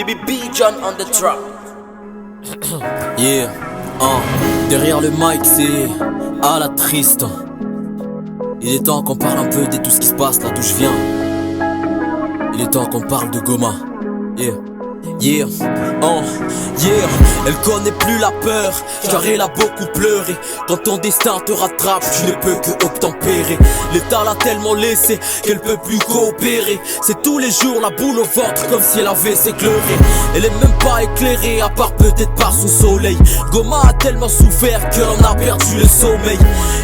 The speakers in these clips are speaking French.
BBB John on the track. Yeah, derrière le mic c'est à la triste. Il est temps qu'on parle un peu de tout ce qui se passe là d'où je viens. Il est temps qu'on parle de Goma. Yeah. Yeah, yeah, elle connaît plus la peur, car elle a beaucoup pleuré. Quand ton destin te rattrape, tu ne peux que obtempérer. L'état l'a tellement laissé qu'elle peut plus coopérer. C'est tous les jours la boule au ventre, comme si elle avait s'éclairer. Elle est même pas éclairée, à part peut-être par son soleil. Goma a tellement souffert qu'elle en a perdu le sommeil.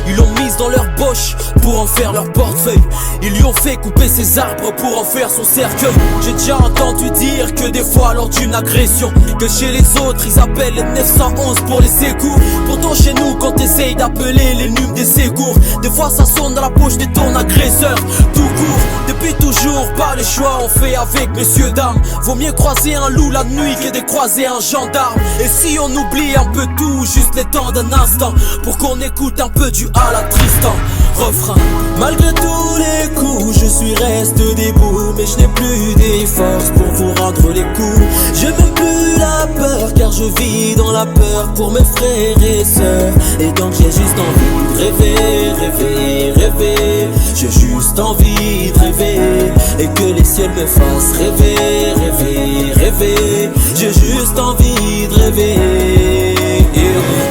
Ils l'ont mise dans leur poche pour en faire leur portefeuille. Ils lui ont fait couper ses arbres pour en faire son cercueil. J'ai déjà entendu dire que des fois lors d'une agression, que chez les autres ils appellent les 911 pour les secours. Pourtant chez nous quand t'essayes d'appeler les NUM des secours, des fois ça sonne dans la poche de ton agresseur. Tout court, depuis toujours, pas les choix on fait avec messieurs dames. Vaut mieux croiser un loup la nuit que de croiser un gendarme. Et si on oublie un peu tout, juste le temps d'un instant, pour qu'on écoute un peu du à la Tristan. Refrain. Malgré tous les coups, je suis resté debout, mais je n'ai plus des forces pour vous rendre les coups. J'ai même plus la peur, car je vis dans la peur pour mes frères et sœurs. Et donc j'ai juste envie de rêver, rêver, rêver. J'ai juste envie de rêver, et que les ciels me fassent rêver, rêver, rêver. J'ai juste envie de rêver.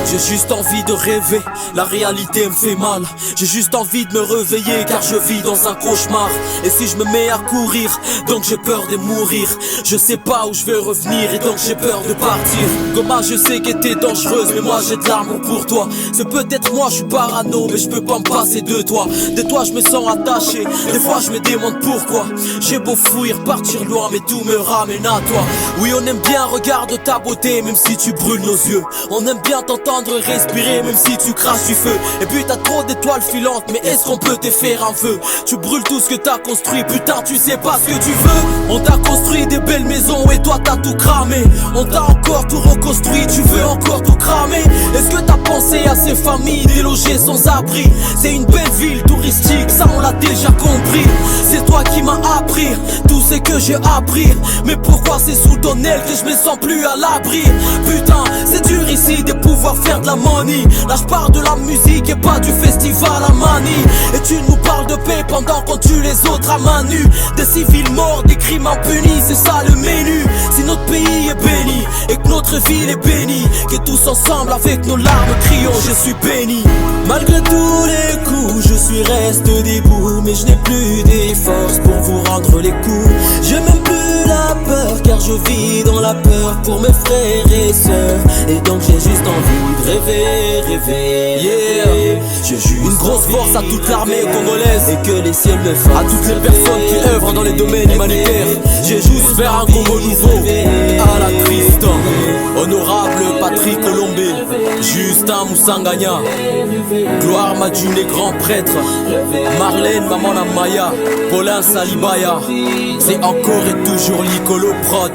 J'ai juste envie de rêver, la réalité me fait mal. J'ai juste envie de me réveiller car je vis dans un cauchemar. Et si je me mets à courir, donc j'ai peur de mourir. Je sais pas où je vais revenir et donc j'ai peur de partir. Goma, je sais qu'elle était dangereuse, mais moi j'ai de l'amour pour toi. C'est peut-être moi, je suis parano, mais je peux pas me passer de toi. De toi je me sens attaché, des fois je me demande pourquoi. J'ai beau fuir, partir loin, mais tout me ramène à toi. Oui, on aime bien regarder ta beauté, même si tu brûles nos yeux. On aime bien t'entendre respirer, même si tu craches du feu. Et puis t'as trop d'étoiles filantes, mais est-ce qu'on peut te faire un feu? Tu brûles tout ce que t'as construit, putain tu sais pas ce que tu veux. On t'a construit des belles maisons et toi t'as tout cramé. On t'a encore tout reconstruit, tu veux encore tout cramer. Est-ce que t'as pensé à ces familles délogées sans abri? C'est une belle ville touristique, ça on l'a déjà compris. C'est toi qui m'as appris tout ce que j'ai appris. Mais pourquoi c'est sous ton aile que je me sens plus à l'abri? Putain, c'est dur ici de pouvoir faire de la money. Là je parle de la musique et pas du festival à Mani. Et tu nous parles de paix pendant qu'on tue les autres à main nue. Des civils morts, des crimes impunis, c'est ça le menu. Si notre pays est béni et que notre ville est bénie, que tous ensemble avec nos larmes crions je suis béni. Malgré tous les coups, je suis resté debout, mais je n'ai plus des forces pour vous rendre les coups. J'ai même plus la peur, car je vis dans la peur pour mes frères et sœurs. Et donc j'ai juste envie de rêver, rêver, yeah. J'ai juste une grosse force à toute l'armée congolaise, et que les ciels me fassent à toutes les personnes qui œuvrent dans les domaines humanitaires. J'ai juste vers un Congo nouveau, à la Tristan. Honorable Patrick Colombé, Justin Moussanganya, Gloire Madjune, grand prêtre, Marlène Mamana Maya, Paulin Salibaya. C'est encore et toujours l'Icolo Prod.